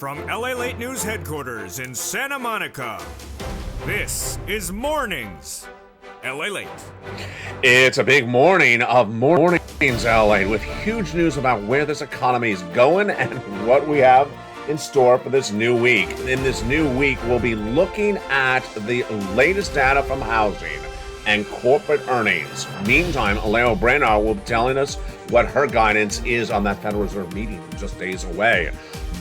From LALATE News headquarters in Santa Monica, this is Mornings LALATE. It's a big morning of Mornings LA with huge news about where this economy is going and what we have in store for this new week. In this new week, we'll be looking at the latest data from housing and corporate earnings. Meantime, Leo Brainard will be telling us what her guidance is on that Federal Reserve meeting just days away.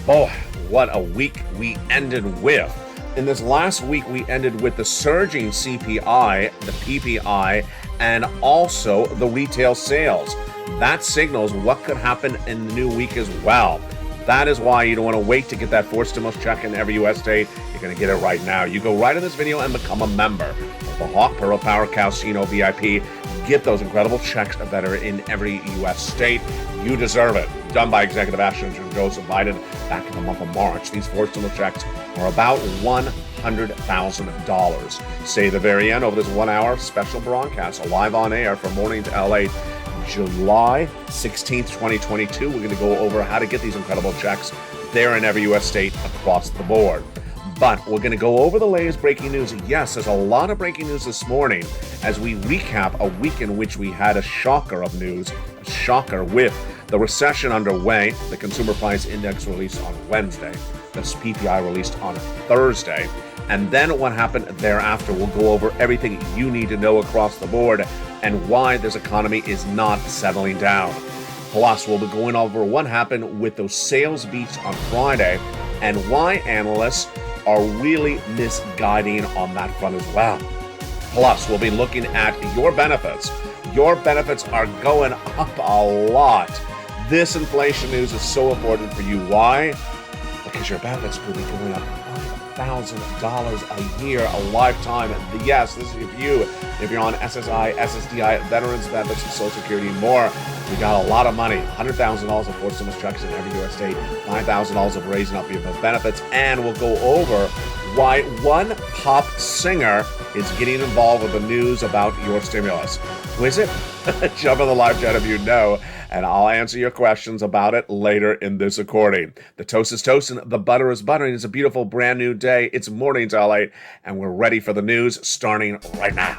Boy, what a week we ended with. In this last week, we ended with the surging CPI, the PPI, and also the retail sales. That signals what could happen in the new week as well. That is why you don't want to wait to get that fourth stimulus check in every U.S. state. You're going to get it right now. You go right in this video and become a member of the Hawk Pearl Power Casino VIP. Get those incredible checks that are in every U.S. state. You deserve it. Done by Executive Action from Joseph Biden back in the month of March. These fourth stimulus checks are about $100,000. Say the very end over this 1 hour special broadcast, live on air from Morning to LA. July 16th, 2022. We're going to go over how to get these incredible checks there in every U.S. state across the board. But we're going to go over the latest breaking news. Yes, there's a lot of breaking news this morning as we recap a week in which we had a shocker of news, a shocker with the recession underway, the consumer price index released on Wednesday, the PPI released on Thursday, and then what happened thereafter. We'll go over everything you need to know across the board and why this economy is not settling down. Plus, we'll be going over what happened with those sales beats on Friday and why analysts are really misguiding on that front as well. Plus, we'll be looking at your benefits. Your benefits are going up a lot. This inflation news is so important for you. Why? Because your benefits could be going up $5,000 a year, a lifetime. Yes, this is you. If you're on SSI, SSDI, veterans benefits, Social Security, and more, we got a lot of money. $100,000 of fourth stimulus checks in every U.S. state, $5,000 of raising up your benefits, and we'll go over why one pop singer is getting involved with the news about your stimulus. Who is it? Jump in the live chat if you know, and I'll answer your questions about it later in this recording. The toast is toasting, the butter is buttering. It's a beautiful brand new day. It's Mornings LA, and we're ready for the news starting right now.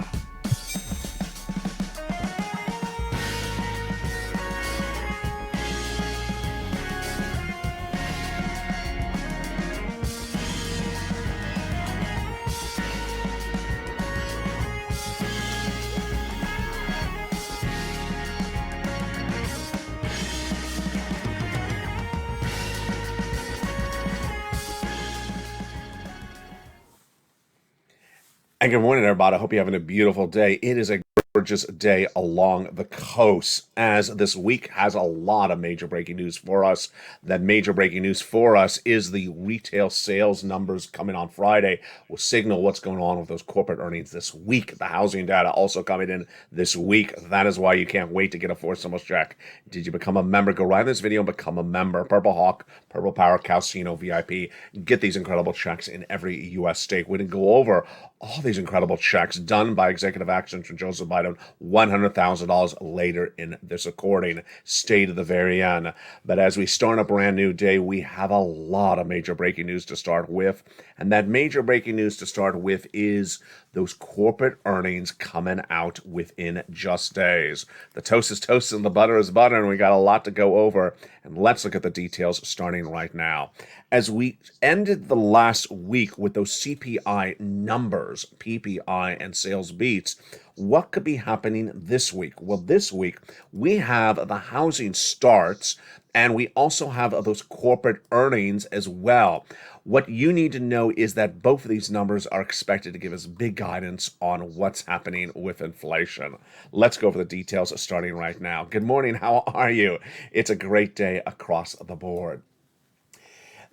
And good morning, everybody. I hope you're having a beautiful day. It is a gorgeous day along the coast, as this week has a lot of major breaking news for us. That major breaking news for us is the retail sales numbers coming on Friday will signal what's going on with those corporate earnings this week. The housing data also coming in this week. That is why you can't wait to get a fourth stimulus check. Did you become a member? Go right in this video and become a member. Purple Hawk, Purple Power Casino VIP. Get these incredible checks in every U.S. state. We're going to go over all these incredible checks done by executive action from Joseph Biden, $100,000 later in this recording, stay to the very end. But as we start a brand new day, we have a lot of major breaking news to start with. And that major breaking news to start with is those corporate earnings coming out within just days. The toast is toast and the butter is butter, and we got a lot to go over. And let's look at the details starting right now. As we ended the last week with those CPI numbers, PPI and sales beats, what could be happening this week? Well, this week we have the housing starts, and we also have those corporate earnings as well. What you need to know is that both of these numbers are expected to give us big guidance on what's happening with inflation. Let's go over the details starting right now. Good morning. How are you? It's a great day across the board.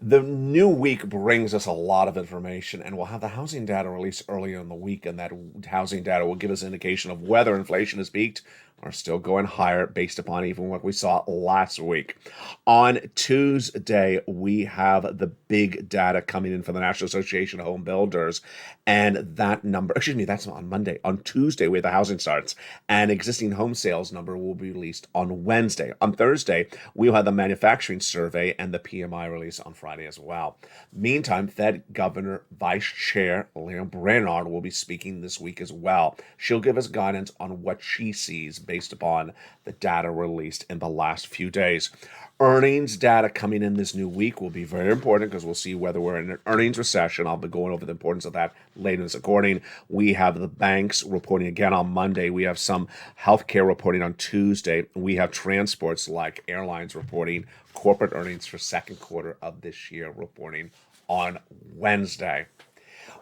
The new week brings us a lot of information, and we'll have the housing data released earlier in the week, and that housing data will give us an indication of whether inflation has peaked, are still going higher based upon even what we saw last week. On Tuesday, we have the big data coming in from the National Association of Home Builders, and that number, excuse me, that's on Monday. On Tuesday, we have the housing starts, and existing home sales number will be released on Wednesday. On Thursday, we'll have the manufacturing survey and the PMI release on Friday as well. Meantime, Fed Governor Vice Chair Leah Brainard will be speaking this week as well. She'll give us guidance on what she sees based upon the data released in the last few days. Earnings data coming in this new week will be very important because we'll see whether we're in an earnings recession. I'll be going over the importance of that later in this recording. We have the banks reporting again on Monday. We have some healthcare reporting on Tuesday. We have transports like airlines reporting, corporate earnings for second quarter of this year reporting on Wednesday.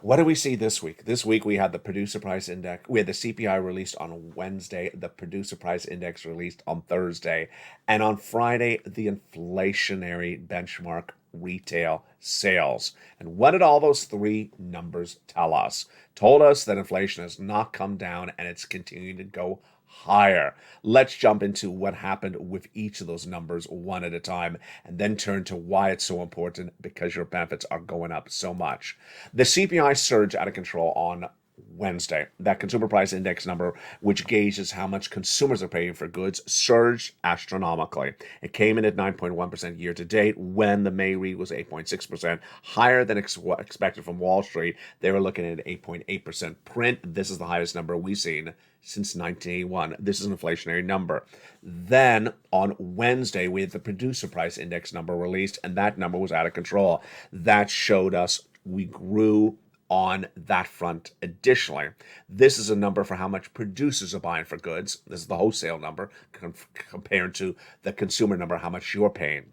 What do we see this week? This week we had the producer price index. We had the CPI released on Wednesday, the producer price index released on Thursday, and on Friday, the inflationary benchmark retail sales. And what did all those three numbers tell us? Told us that inflation has not come down and it's continuing to go higher. Let's jump into what happened with each of those numbers one at a time and then turn to why it's so important because your benefits are going up so much. The CPI surged out of control on Wednesday. That consumer price index number, which gauges how much consumers are paying for goods, surged astronomically. It came in at 9.1% year to date when the May read was 8.6%, higher than expected from Wall Street. They were looking at 8.8% print. This is the highest number we've seen since 1981. This is an inflationary number. Then on Wednesday, we had the producer price index number released, and that number was out of control. That showed us we grew on that front. Additionally, this is a number for how much producers are buying for goods. This is the wholesale number compared to the consumer number, how much you're paying.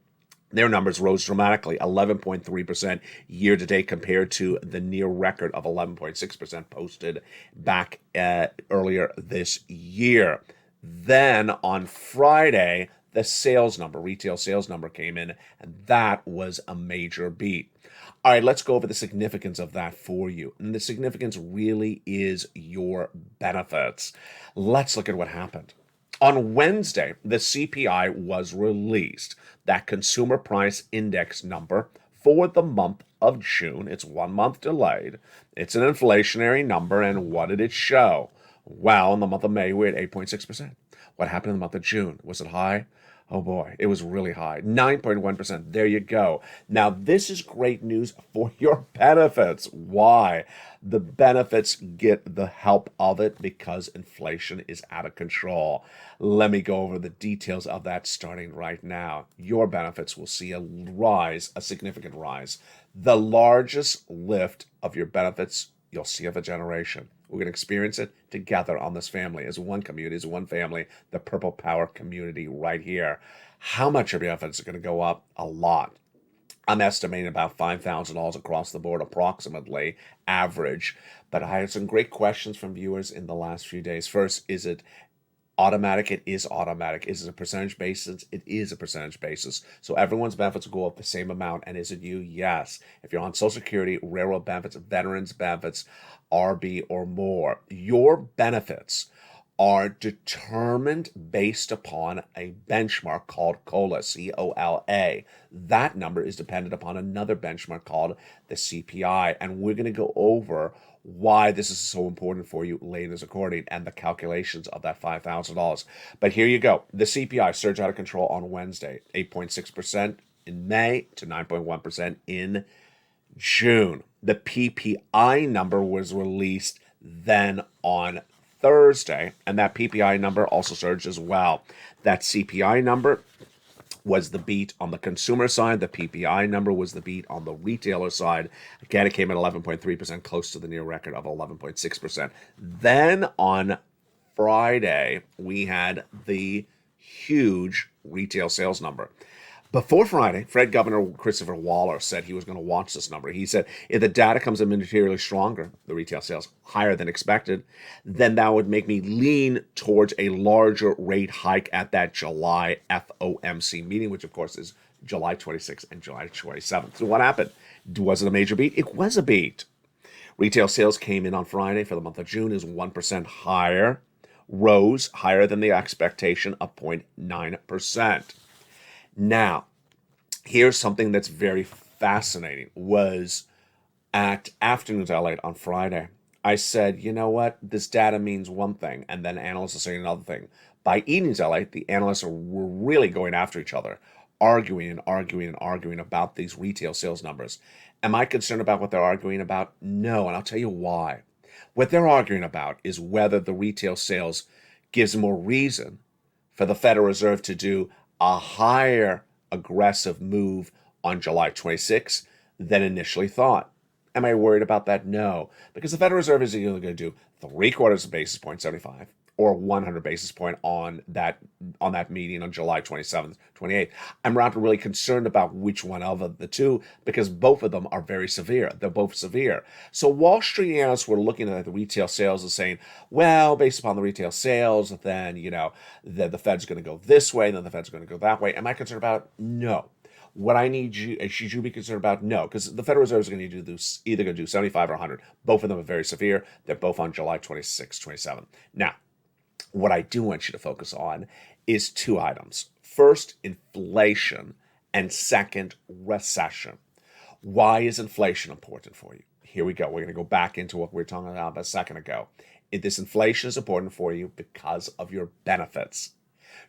Their numbers rose dramatically, 11.3% year to date compared to the near record of 11.6% posted back earlier this year. Then on Friday, the sales number, retail sales number came in, and that was a major beat. All right, let's go over the significance of that for you. And the significance really is your benefits. Let's look at what happened. On Wednesday, the CPI was released, that consumer price index number for the month of June. It's 1 month delayed. It's an inflationary number, and what did it show? Well, in the month of May, we're at 8.6%. What happened in the month of June? Was it high? Oh boy, it was really high. 9.1%. There you go. Now, this is great news for your benefits. Why? The benefits get the help of it because inflation is out of control. Let me go over the details of that starting right now. Your benefits will see a rise, a significant rise. The largest lift of your benefits you'll see of a generation. We're going to experience it together on this family as one community, as one family, the Purple Power community right here. How much of your benefits are going to go up? A lot. I'm estimating about $5,000 across the board, approximately average. But I had some great questions from viewers in the last few days. First, is it automatic? It is automatic. Is it a percentage basis? It is a percentage basis. So everyone's benefits will go up the same amount. And is it you? Yes. If you're on Social Security, railroad benefits, veterans benefits, RB or more, your benefits are determined based upon a benchmark called COLA, C-O-L-A. That number is dependent upon another benchmark called the CPI. And we're going to go over why this is so important for you later in this recording and the calculations of that $5,000. But here you go. The CPI surged out of control on Wednesday, 8.6% in May to 9.1% in June. The PPI number was released then on Thursday, and that PPI number also surged as well. That CPI number was the beat on the consumer side. The PPI number was the beat on the retailer side. Again, it came at 11.3%, close to the near record of 11.6%. Then on Friday, we had the huge retail sales number. Before Friday, Fed Governor Christopher Waller said he was going to watch this number. He said if the data comes in materially stronger, the retail sales higher than expected, then that would make me lean towards a larger rate hike at that July FOMC meeting, which of course is July 26th and July 27th. So what happened? Was it a major beat? It was a beat. Retail sales came in on Friday for the month of June is 1% higher. rose higher than the expectation of 0.9%. Now, here's something that's very fascinating, was at Afternoons LALATE on Friday, I said, you know what, this data means one thing, and then analysts are saying another thing. By Evenings LALATE, the analysts were really going after each other, arguing and arguing and arguing about these retail sales numbers. Am I concerned about what they're arguing about? No, and I'll tell you why. What they're arguing about is whether the retail sales gives more reason for the Federal Reserve to do a higher aggressive move on July 26th than initially thought. Am I worried about that? No, because the Federal Reserve is either going to do 3/4 basis point, 75, or 100 basis point on that meeting on July 27th, 28th. I'm not really concerned about which one of the two, because both of them are very severe. They're both severe. So Wall Street analysts were looking at the retail sales and saying, well, based upon the retail sales, then, the Fed's going to go this way, then the Fed's going to go that way. Am I concerned about it? No. What I need you, should you be concerned about? No, because the Federal Reserve is going to do either going to do 75 or 100. Both of them are very severe. They're both on July 26, 27. Now, what I do want you to focus on is two items. First, inflation, and second, recession. Why is inflation important for you? Here we go. We're going to go back into what we were talking about a second ago. This inflation is important for you because of your benefits.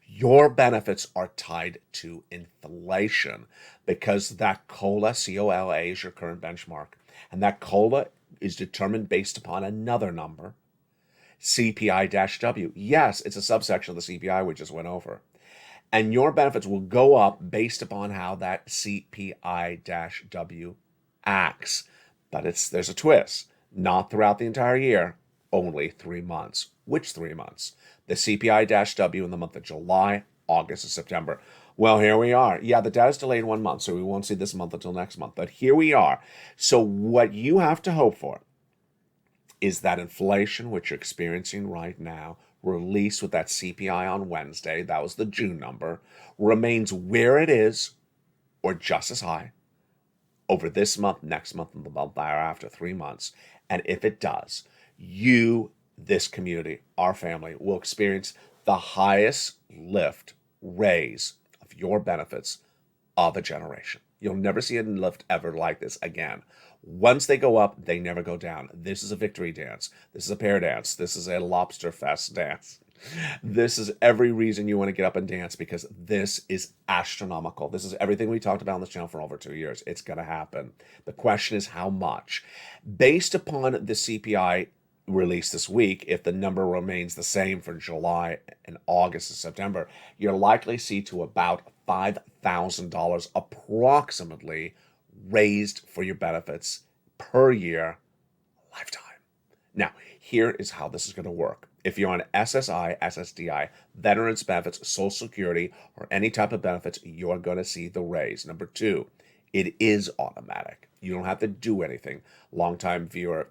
Your benefits are tied to inflation because that COLA, C-O-L-A, is your current benchmark. And that COLA is determined based upon another number, CPI-W. Yes, it's a subsection of the CPI we just went over. And your benefits will go up based upon how that CPI-W acts. But there's a twist. Not throughout the entire year, only 3 months. Which 3 months? The CPI-W in the month of July, August, and September. Well, here we are. Yeah, the data's delayed 1 month, so we won't see this month until next month. But here we are. So what you have to hope for is that inflation, which you're experiencing right now, released with that CPI on Wednesday, that was the June number, remains where it is or just as high over this month, next month, and the month thereafter, 3 months. And if it does, this community, our family, will experience the highest raise of your benefits of a generation. You'll never see a lift ever like this again. Once they go up, they never go down. This is a victory dance. This is a pear dance. This is a lobster fest dance. This is every reason you want to get up and dance, because this is astronomical. This is everything we talked about on this channel for over 2 years. It's going to happen. The question is how much. Based upon the CPI released this week, if the number remains the same for July and August and September, you're likely to see to about $5,000 approximately raised for your benefits per year, lifetime. Now, here is how this is going to work. If you're on SSI, SSDI, Veterans Benefits, Social Security, or any type of benefits, you're going to see the raise. Number two, it is automatic. You don't have to do anything. Longtime viewer,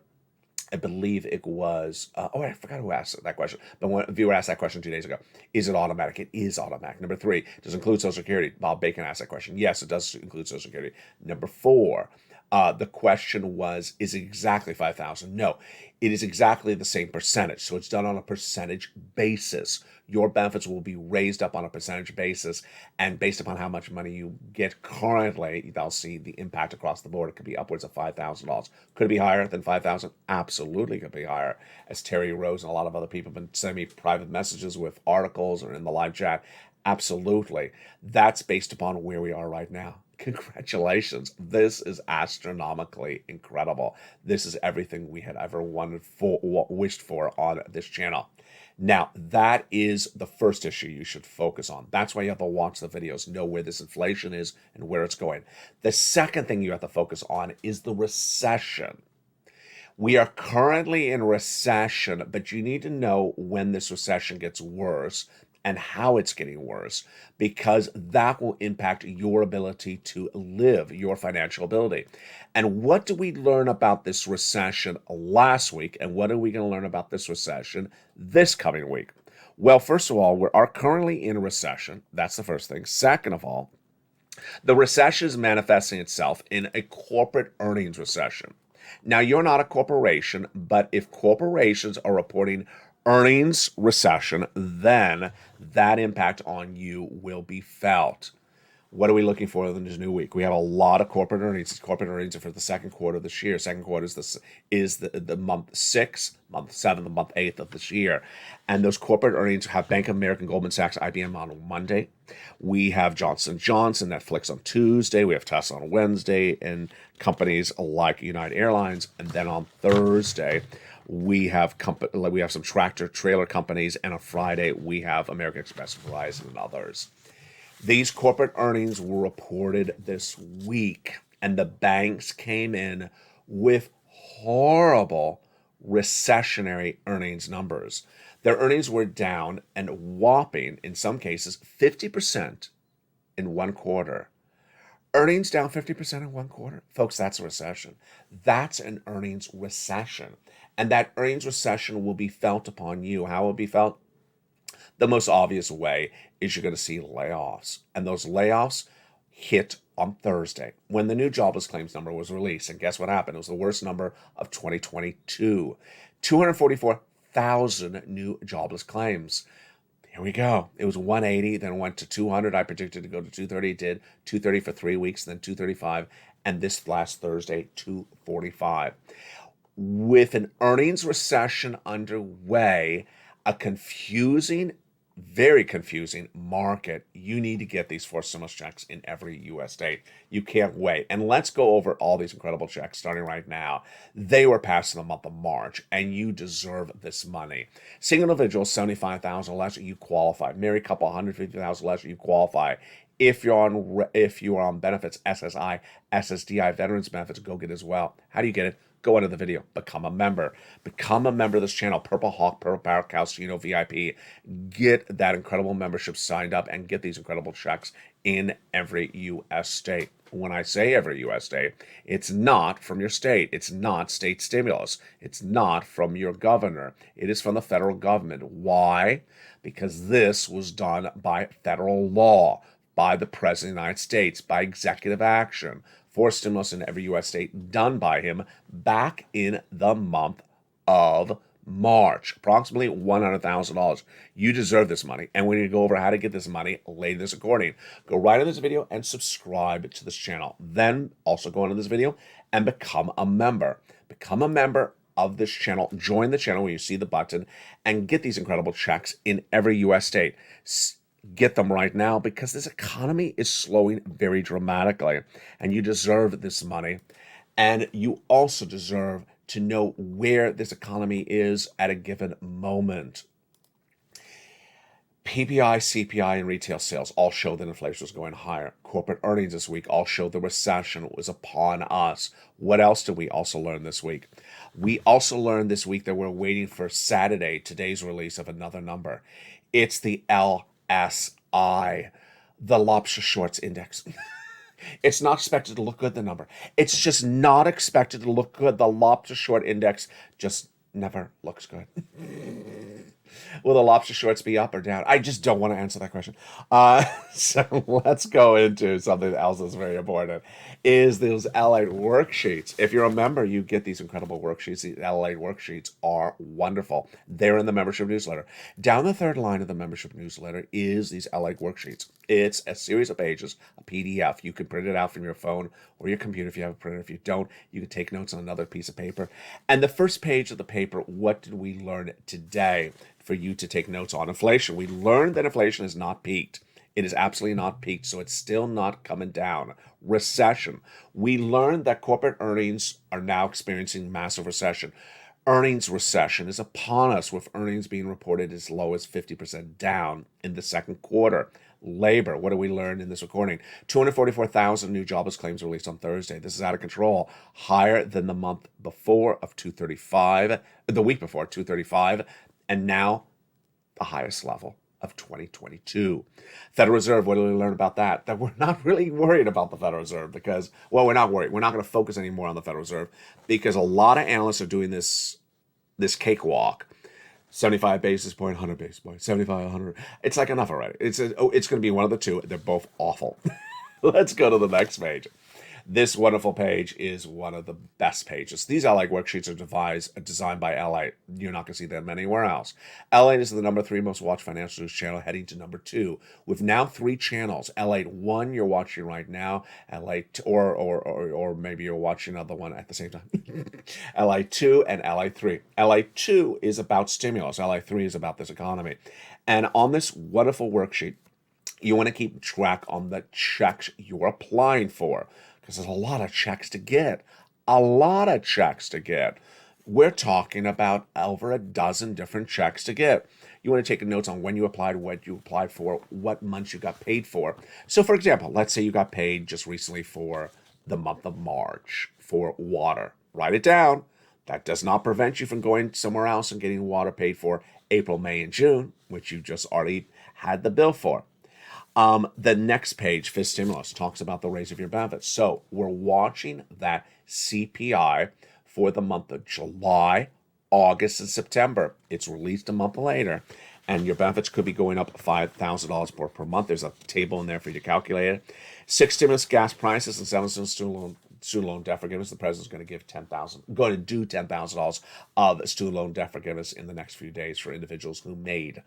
I believe it was, I forgot who asked that question, but one viewer asked that question 2 days ago. Is it automatic? It is automatic. Number three, does it include Social Security? Bob Bacon asked that question. Yes, it does include Social Security. Number four, the question was, is it exactly 5,000? No, it is exactly the same percentage. So it's done on a percentage basis. Your benefits will be raised up on a percentage basis, and based upon how much money you get currently, they'll see the impact across the board. It could be upwards of $5,000. Could it be higher than 5,000? Absolutely could be higher. As Terry Rose and a lot of other people have been sending me private messages with articles or in the live chat. Absolutely. That's based upon where we are right now. Congratulations. This is astronomically incredible. This is everything we had ever wished for on this channel. Now, that is the first issue you should focus on. That's why you have to watch the videos, know where this inflation is and where it's going. The second thing you have to focus on is the recession. We are currently in recession, but you need to know when this recession gets worse and how it's getting worse, because that will impact your ability to live, your financial ability. And what did we learn about this recession last week, and what are we going to learn about this recession this coming week? Well, first of all, we are currently in a recession. That's the first thing. Second of all, the recession is manifesting itself in a corporate earnings recession. Now, you're not a corporation, but if corporations are reporting earnings recession, then that impact on you will be felt. What are we looking for in this new week? We have a lot of corporate earnings. Corporate earnings are for the second quarter of this year. Second quarter is the month 6, month 7, the month 8th of this year. And those corporate earnings have Bank of America, Goldman Sachs, IBM on Monday. We have Johnson & Johnson, Netflix on Tuesday. We have Tesla on Wednesday, and companies like United Airlines. And then on Thursday, we have some tractor trailer companies, and on Friday we have American Express, Verizon, and others. These corporate earnings were reported this week, and the banks came in with horrible recessionary earnings numbers. Their earnings were down and whopping, in some cases, 50% in one quarter. Earnings down 50% in one quarter? Folks, that's a recession. That's an earnings recession. And that earnings recession will be felt upon you. How will it be felt? The most obvious way is you're going to see layoffs. And those layoffs hit on Thursday when the new jobless claims number was released. And guess what happened? It was the worst number of 2022. 244,000 new jobless claims. Here we go. It was 180, then went to 200. I predicted to go to 230. It did 230 for 3 weeks, then 235. And this last Thursday, 245. With an earnings recession underway, a very confusing market, you need to get these 4 stimulus checks in every U.S. state. You can't wait. And let's go over all these incredible checks starting right now. They were passed in the month of March, and you deserve this money. Single individual, $75,000 or less, you qualify. Married couple, $150,000 or less, you qualify. If you're on benefits, SSI, SSDI, veterans benefits, go get it as well. How do you get it? Go under the video. Become a member. Become a member of this channel. Purple Hawk, Purple Power, Calcino VIP. Get that incredible membership signed up and get these incredible checks in every U.S. state. When I say every U.S. state, it's not from your state. It's not state stimulus. It's not from your governor. It is from the federal government. Why? Because this was done by federal law, by the President of the United States, by executive action. 4 stimulus in every U.S. state done by him back in the month of March. Approximately $100,000. You deserve this money. And we need to go over how to get this money later this recording. Go right in this video and subscribe to this channel. Then also go into this video and become a member. Become a member of this channel. Join the channel where you see the button and get these incredible checks in every U.S. state. Get them right now because this economy is slowing very dramatically, and you deserve this money. And you also deserve to know where this economy is at a given moment. PPI, CPI, and retail sales all show that inflation was going higher. Corporate earnings this week all showed the recession was upon us. What else did we also learn this week? We also learned this week that we're waiting for Saturday, today's release of another number. It's the LSI, the Lobster Shorts Index. It's not expected to look good, the number. It's just not expected to look good. The Lobster Short Index just never looks good. Will the lobster shorts be up or down? I just don't want to answer that question. So let's go into something else that's very important, is those LALATE worksheets. If you're a member, you get these incredible worksheets. The LALATE worksheets are wonderful. They're in the membership newsletter. Down the third line of the membership newsletter is these LALATE worksheets. It's a series of pages, a PDF. You can print it out from your phone or your computer if you have a printer. If you don't, you can take notes on another piece of paper. And the first page of the paper, what did we learn today? For you to take notes on inflation. We learned that inflation has not peaked. It is absolutely not peaked, so it's still not coming down. Recession. We learned that corporate earnings are now experiencing massive recession. Earnings recession is upon us, with earnings being reported as low as 50% down in the second quarter. Labor. What do we learn in this recording? 244,000 new jobless claims released on Thursday. This is out of control. Higher than the month before of 235, the week before, 235. And now the highest level of 2022. Federal Reserve, what do we learn about that? That we're not really worried about the Federal Reserve because, well, we're not worried. We're not going to focus anymore on the Federal Reserve because a lot of analysts are doing this cakewalk. 75 basis point, 100 basis point, 75, 100. It's like enough already. It's going to be one of the two. They're both awful. Let's go to the next page. This wonderful page is one of the best pages. These LA worksheets are designed by LA. You're not going to see them anywhere else. LA is the number 3 most watched financial news channel, heading to number 2. With now 3 channels. LA 1 you're watching right now. LA or maybe you're watching another one at the same time. LA 2 and LA 3. LA 2 is about stimulus. LA 3 is about this economy. And on this wonderful worksheet, you want to keep track on the checks you're applying for, because there's a lot of checks to get. A lot of checks to get. We're talking about over a dozen different checks to get. You want to take notes on when you applied, what you applied for, what months you got paid for. So, for example, let's say you got paid just recently for the month of March for water. Write it down. That does not prevent you from going somewhere else and getting water paid for April, May, and June, which you just already had the bill for. The next page, FIS stimulus, talks about the raise of your benefits. So we're watching that CPI for the month of July, August, and September. It's released a month later, and your benefits could be going up $5,000 per month. There's a table in there for you to calculate it. 6 stimulus gas prices and 7 student loan debt forgiveness. The president's going to do $10,000 of student loan debt forgiveness in the next few days for individuals who made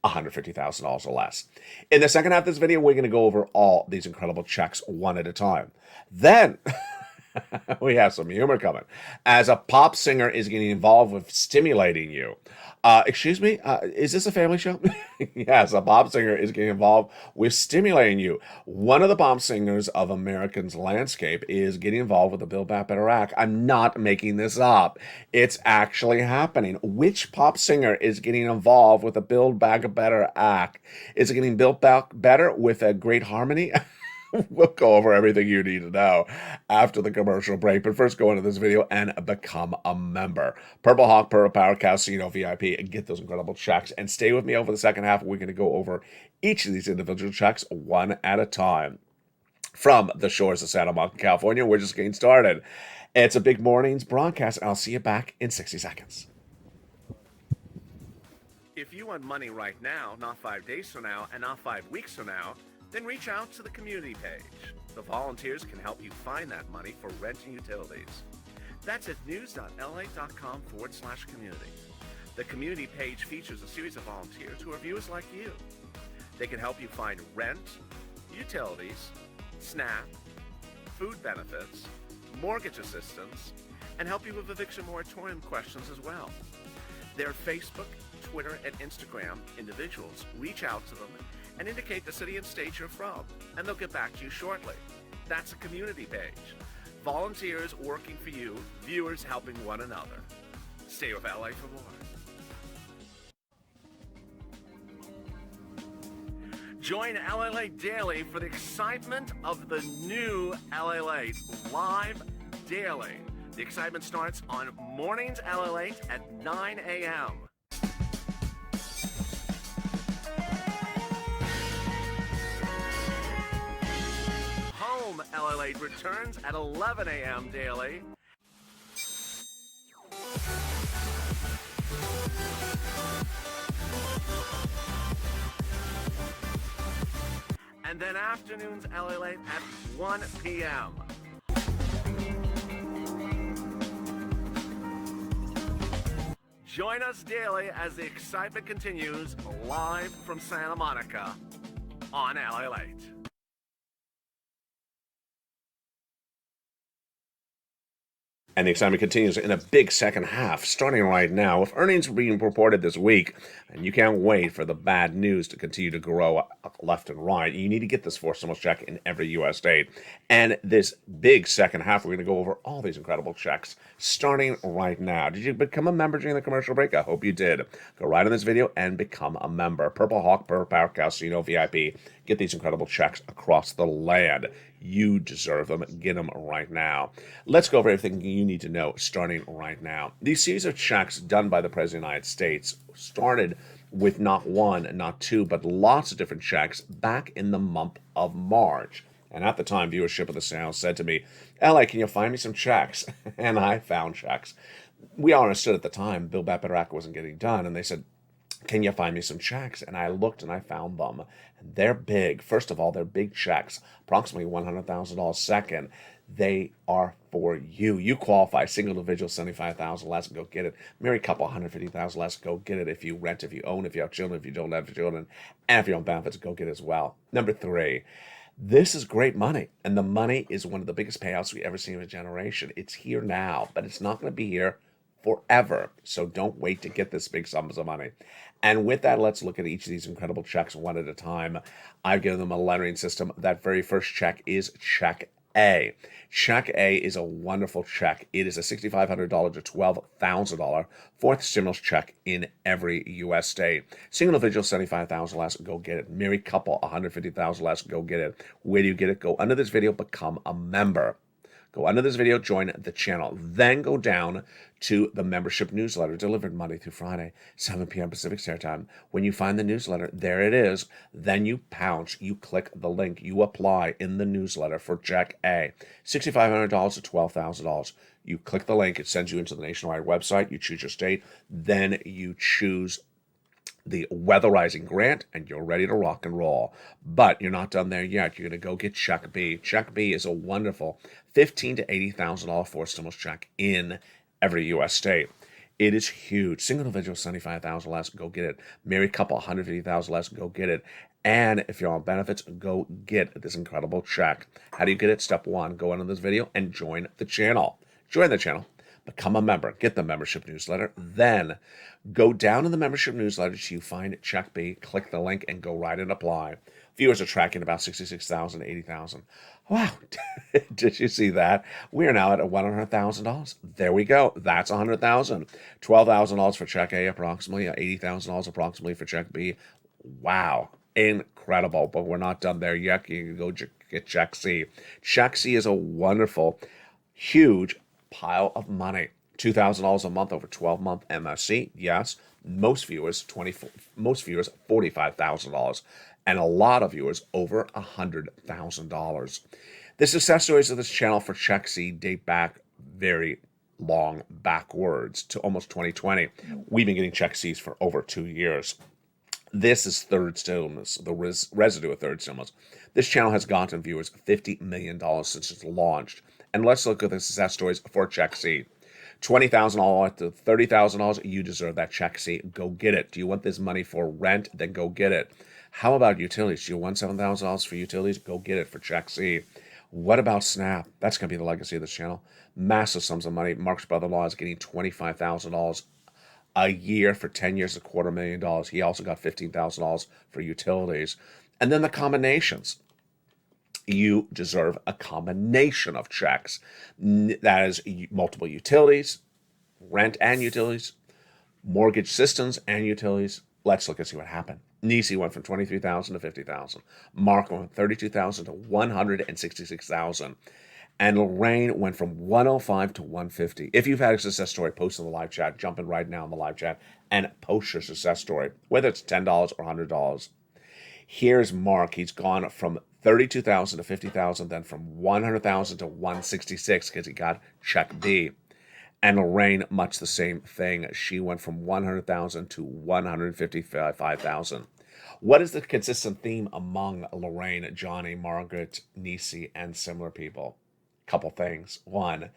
$150,000 or less. In the second half of this video, we're going to go over all these incredible checks one at a time. Then we have some humor coming, as a pop singer is getting involved with stimulating you. Excuse me, is this a family show? Yes, a pop singer is getting involved with stimulating you. One of the pop singers of American's landscape is getting involved with the Build Back Better Act. I'm not making this up. It's actually happening. Which pop singer is getting involved with the Build Back Better Act? Is it getting built back better with a great harmony? We'll go over everything you need to know after the commercial break. But first, go into this video and become a member. Purple Hawk, Purple Power Casino VIP, and get those incredible checks. And stay with me over the second half. We're going to go over each of these individual checks one at a time. From the shores of Santa Monica, California, we're just getting started. It's a big morning's broadcast, and I'll see you back in 60 seconds. If you want money right now, not 5 days from now, and not 5 weeks from now, then reach out to the community page. The volunteers can help you find that money for rent and utilities. That's at news.la.com/community. The community page features a series of volunteers who are viewers like you. They can help you find rent, utilities, SNAP, food benefits, mortgage assistance, and help you with eviction moratorium questions as well. Their Facebook, Twitter, and Instagram individuals reach out to them and indicate the city and state you're from, and they'll get back to you shortly. That's a community page. Volunteers working for you, viewers helping one another. Stay with LA for more. Join LALATE Daily for the excitement of the new LALATE live daily. The excitement starts on Mornings LALATE at 9 a.m. Home LALATE returns at 11 a.m. daily. And then afternoons LALATE at 1 p.m. Join us daily as the excitement continues live from Santa Monica on LALATE. And the excitement continues in a big second half, starting right now, with earnings being reported this week. And you can't wait for the bad news to continue to grow left and right. You need to get this forced stimulus check in every U.S. state. And this big second half, we're going to go over all these incredible checks, starting right now. Did you become a member during the commercial break? I hope you did. Go right on this video and become a member. Purple Hawk, Purple Power Casino VIP. Get these incredible checks across the land. You deserve them. Get them right now. Let's go over everything you need to know starting right now. These series of checks done by the President of the United States started with not one, not two, but lots of different checks back in the month of March. And at the time, viewership of the channel said to me, LA, can you find me some checks? And I found checks. We all understood at the time Build Back Better Act wasn't getting done. And they said, can you find me some checks? And I looked and I found them. They're big. First of all, they're big checks, approximately $100,000. Second, they are for you. You qualify. Single individual, 75,000 less, go get it. Married couple, 150,000 less, go get it. If you rent, if you own, if you have children, if you don't have children, and if you're on benefits, go get it as well. Number three, this is great money, and the money is one of the biggest payouts we ever see in a generation. It's here now, but it's not going to be here forever. So don't wait to get this big sums of money. And with that, let's look at each of these incredible checks one at a time. I've given them a lettering system. That very first check is check A. Check A is a wonderful check. It is a $6,500 to $12,000 fourth stimulus check in every U.S. state. Single individual, $75,000 less, go get it. Married couple, $150,000 less, go get it. Where do you get it? Go under this video, become a member. Go under this video, join the channel. Then go down to the membership newsletter delivered Monday through Friday, 7 p.m. Pacific Standard Time. When you find the newsletter, there it is. Then you pounce, you click the link, you apply in the newsletter for check A, $6,500 to $12,000. You click the link, it sends you into the nationwide website, you choose your state, then you choose the weatherizing grant, and you're ready to rock and roll. But you're not done there yet. You're going to go get check B. Check B is a wonderful $15,000 to $80,000 fourth stimulus check in every U.S. state. It is huge. Single individual, $75,000 less, go get it. Married couple, $150,000 less, go get it. And if you're on benefits, go get this incredible check. How do you get it? Step one, go under this video and join the channel. Join the channel. Become a member. Get the membership newsletter. Then go down in the membership newsletter till you find check B, click the link, and go right and apply. Viewers are tracking about 66,000 to 80,000. Wow. Did you see that? We are now at $100,000. There we go. That's $100,000. $12,000 for check A approximately, $80,000 approximately for check B. Wow. Incredible. But we're not done there yet. You can go get check C. Check C is a wonderful, huge pile of money. $2,000 a month over 12-month MSC. Yes, most viewers $45,000, and a lot of viewers over $100,000. The success stories of this channel for Check C date back very long backwards to almost 2020. We've been getting Check Cs for over 2 years. This is third stimulus, the residue of third stimulus. This channel has gotten viewers $50 million since it's launched. And let's look at the success stories for Check C. $20,000 to $30,000, you deserve that Check C. Go get it. Do you want this money for rent? Then go get it. How about utilities? Do you want $7,000 for utilities? Go get it for Check C. What about SNAP? That's going to be the legacy of this channel. Massive sums of money. Mark's brother-in-law is getting $25,000 a year for 10 years, $250,000. He also got $15,000 for utilities. And then the combinations. You deserve a combination of checks. That is multiple utilities, rent and utilities, mortgage systems and utilities. Let's look and see what happened. Nisi went from $23,000 to $50,000. Mark went from $32,000 to $166,000. And Lorraine went from $105 to $150. If you've had a success story, post in the live chat. Jump in right now in the live chat and post your success story, whether it's $10 or $100. Here's Mark. He's gone from $32,000 to $50,000, then from $100,000 to $166 because he got check B. And Lorraine, much the same thing. She went from $100,000 to $155,000. What is the consistent theme among Lorraine, Johnny, Margaret, Nisi, and similar people? Couple things. One,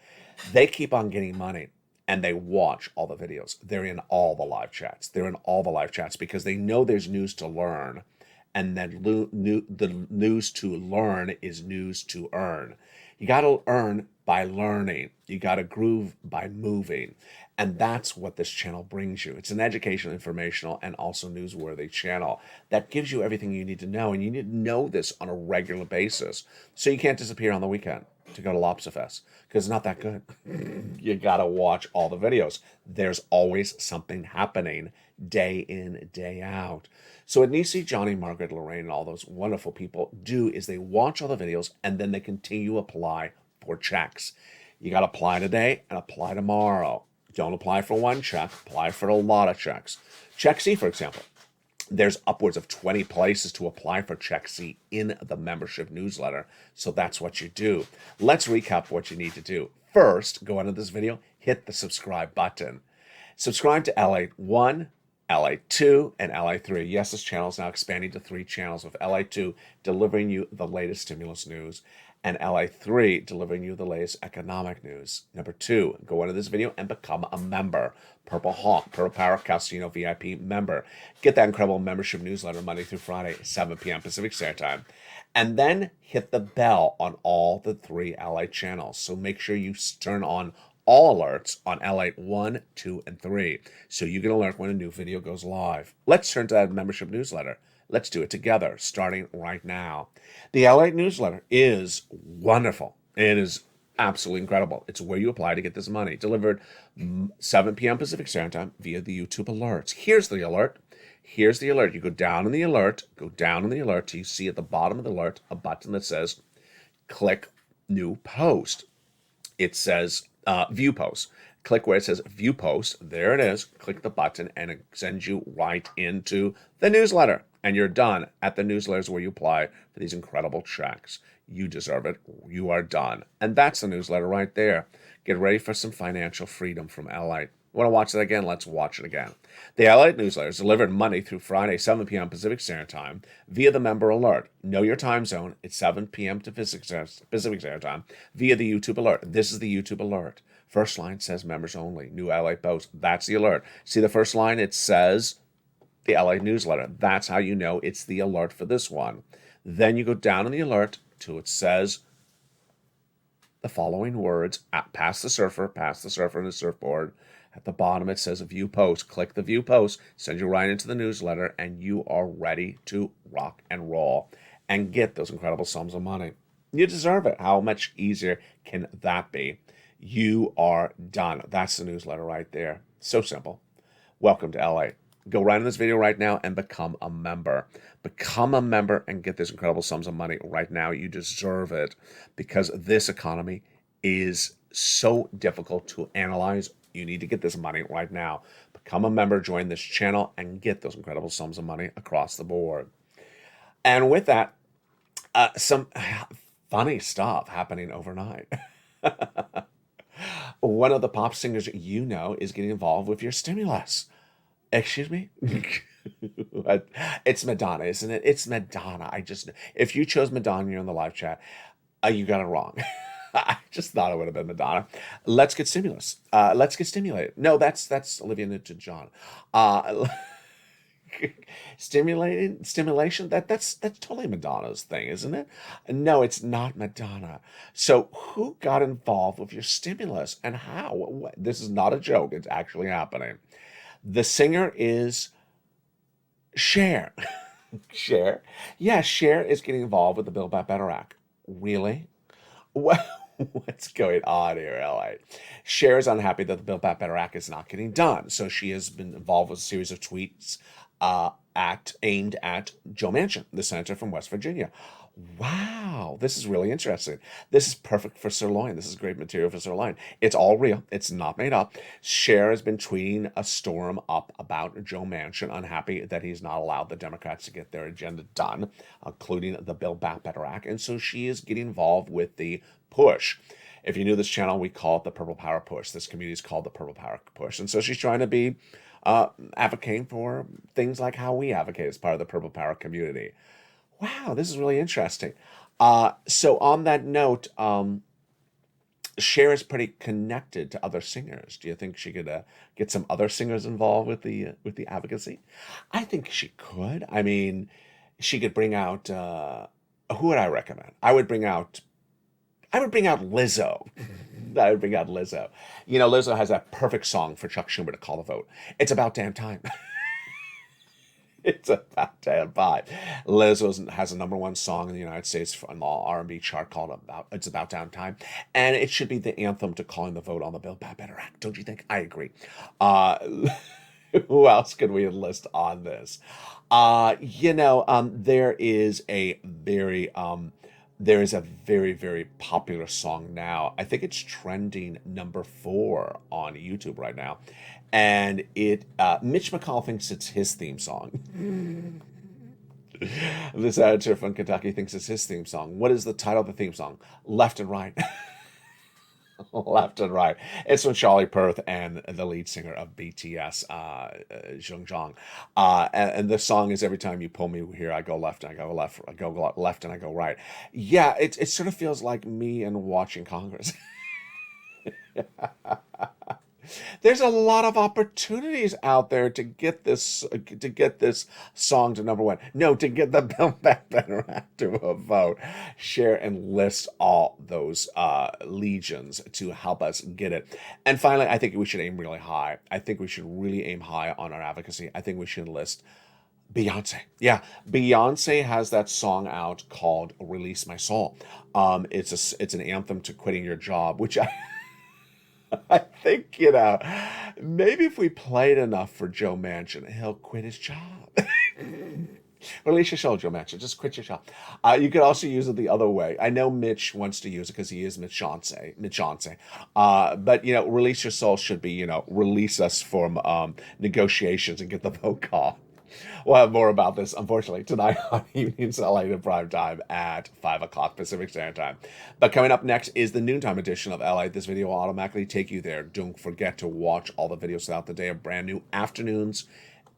they keep on getting money and they watch all the videos. They're in all the live chats. They're in all the live chats because they know there's news to learn. And then the news to learn is news to earn. You got to earn by learning. You got to groove by moving. And that's what this channel brings you. It's an educational, informational, and also newsworthy channel that gives you everything you need to know. And you need to know this on a regular basis. So you can't disappear on the weekend to go to Lopsafest because it's not that good. You got to watch all the videos. There's always something happening day in, day out. So what Nisi, Johnny, Margaret, Lorraine, and all those wonderful people do is they watch all the videos and then they continue to apply for checks. You got to apply today and apply tomorrow. Don't apply for one check, apply for a lot of checks. Check C, for example. There's upwards of 20 places to apply for Check C in the membership newsletter. So that's what you do. Let's recap what you need to do. First, go under this video, hit the subscribe button. Subscribe to LALATE. 1, LA2 and LA3. Yes, this channel is now expanding to 3 channels, with LA2 delivering you the latest stimulus news and LA3 delivering you the latest economic news. Number 2, go into this video and become a member. Purple Hawk, Purple Power Casino VIP member. Get that incredible membership newsletter Monday through Friday, 7 p.m. Pacific Standard Time. And then hit the bell on all the 3 LA channels. So make sure you turn on all alerts on LA 1, 2, and 3, so you get an alert when a new video goes live. Let's turn to that membership newsletter. Let's do it together, starting right now. The LA newsletter is wonderful. It is absolutely incredible. It's where you apply to get this money, delivered 7 p.m. Pacific Standard Time via the YouTube alerts. Here's the alert. Here's the alert. You go down in the alert, till you see at the bottom of the alert a button that says click new post. It says view post. Click where it says view post. There it is. Click the button and it sends you right into the newsletter. And you're done. At the newsletters where you apply for these incredible checks. You deserve it. You are done. And that's the newsletter right there. Get ready for some financial freedom from LA. Want to watch that again? Let's watch it again. The LALATE newsletter is delivered Monday through Friday, 7 p.m. Pacific Standard Time via the member alert. Know your time zone. It's 7 p.m. to Pacific Standard Time via the YouTube alert. This is the YouTube alert. First line says members only. New LA post. That's the alert. See the first line? It says the LA newsletter. That's how you know it's the alert for this one. Then you go down in the alert till it says the following words: pass the surfer and the surfboard. At the bottom, it says a view post. Click the view post, send you right into the newsletter, and you are ready to rock and roll and get those incredible sums of money. You deserve it. How much easier can that be? You are done. That's the newsletter right there. So simple. Welcome to LA. Go right in this video right now and become a member. Become a member and get these incredible sums of money right now. You deserve it, because this economy is so difficult to analyze. You need to get this money right now. Become a member, join this channel, and get those incredible sums of money across the board. And with that, some funny stuff happening overnight. One of the pop singers you know is getting involved with your stimulus. Excuse me? It's Madonna, isn't it? It's Madonna. If you chose Madonna, you're in the live chat, you got it wrong. I just thought it would have been Madonna. Let's get stimulus. Let's get stimulated. No, that's Olivia Newton-John. Stimulation. That's totally Madonna's thing, isn't it? No, it's not Madonna. So who got involved with your stimulus and how? This is not a joke. It's actually happening. The singer is Cher. Cher? Yeah, Cher is getting involved with the Build Back Better Act. Really? Well, what's going on here, LA? Cher is unhappy that the Build Back Better Act is not getting done. So she has been involved with a series of tweets aimed at Joe Manchin, the senator from West Virginia. Wow, this is really interesting. This is perfect for Sirloin. This is great material for Sirloin. It's all real. It's not made up. Cher has been tweeting a storm up about Joe Manchin, unhappy that he's not allowed the Democrats to get their agenda done, including the Build Back Better Act. And so she is getting involved with the push. If you knew this channel, we call it the Purple Power Push. This community is called the Purple Power Push. And so she's trying to be advocating for things like how we advocate as part of the Purple Power community. Wow, this is really interesting. So on that note, Cher is pretty connected to other singers. Do you think she could get some other singers involved with the advocacy? I think she could. I mean, she could bring out who would I recommend? I would bring out Lizzo. I would bring out Lizzo. You know, Lizzo has that perfect song for Chuck Schumer to call the vote. It's about damn time. It's about damn time. Lizzo has a #1 song in the United States on the R&B chart called It's About Damn Time. And it should be the anthem to calling the vote on the Build Back Better Act. Don't you think? I agree. Who else could we enlist on this? There is a very very popular song now. I think it's trending #4 on YouTube right now. And Mitch McConnell thinks it's his theme song. The senator from Kentucky thinks it's his theme song. What is the title of the theme song? Left and Right. left and right. It's from Charlie Puth and the lead singer of BTS, Jung. And the song is every time you pull me here, I go left and I go left, I go left and I go right. Yeah, it sort of feels like me and watching Congress. There's a lot of opportunities out there to get this song to number one. No, to get the Build Back Better Act to a vote. Share and list all those legions to help us get it. And finally, I think we should aim really high. I think we should really aim high on our advocacy. I think we should list Beyonce. Yeah, Beyonce has that song out called "Release My Soul." It's an anthem to quitting your job, which I think, maybe if we played enough for Joe Manchin, he'll quit his job. Release your soul, Joe Manchin. Just quit your job. You could also use it the other way. I know Mitch wants to use it because he is Mitch Johnson. But, release your soul should be, release us from negotiations and get the vote call. We'll have more about this, unfortunately, tonight on Evenings LA in prime time at 5 o'clock Pacific Standard Time. But coming up next is the noontime edition of LA. This video will automatically take you there. Don't forget to watch all the videos throughout the day of brand new afternoons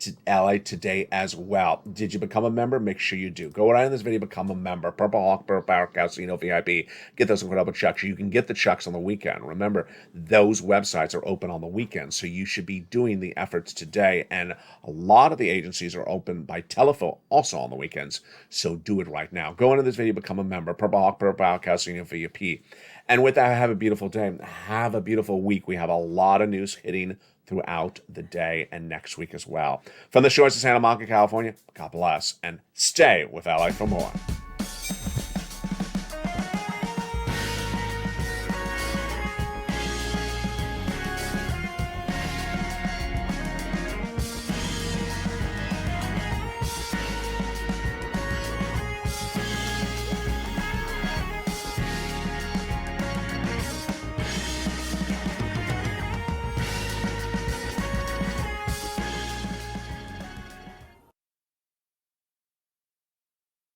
to LA today as well. Did you become a member? Make sure you do. Go right in this video, become a member. Purple Hawk, Purple Power Casino VIP. Get those incredible checks. You can get the checks on the weekend. Remember, those websites are open on the weekend, so you should be doing the efforts today. And a lot of the agencies are open by telephone also on the weekends, so do it right now. Go into this video, become a member. Purple Hawk, Purple Power Casino VIP. And with that, have a beautiful day. Have a beautiful week. We have a lot of news hitting throughout the day and next week as well. From the shores of Santa Monica, California, God bless, and stay with LA for more.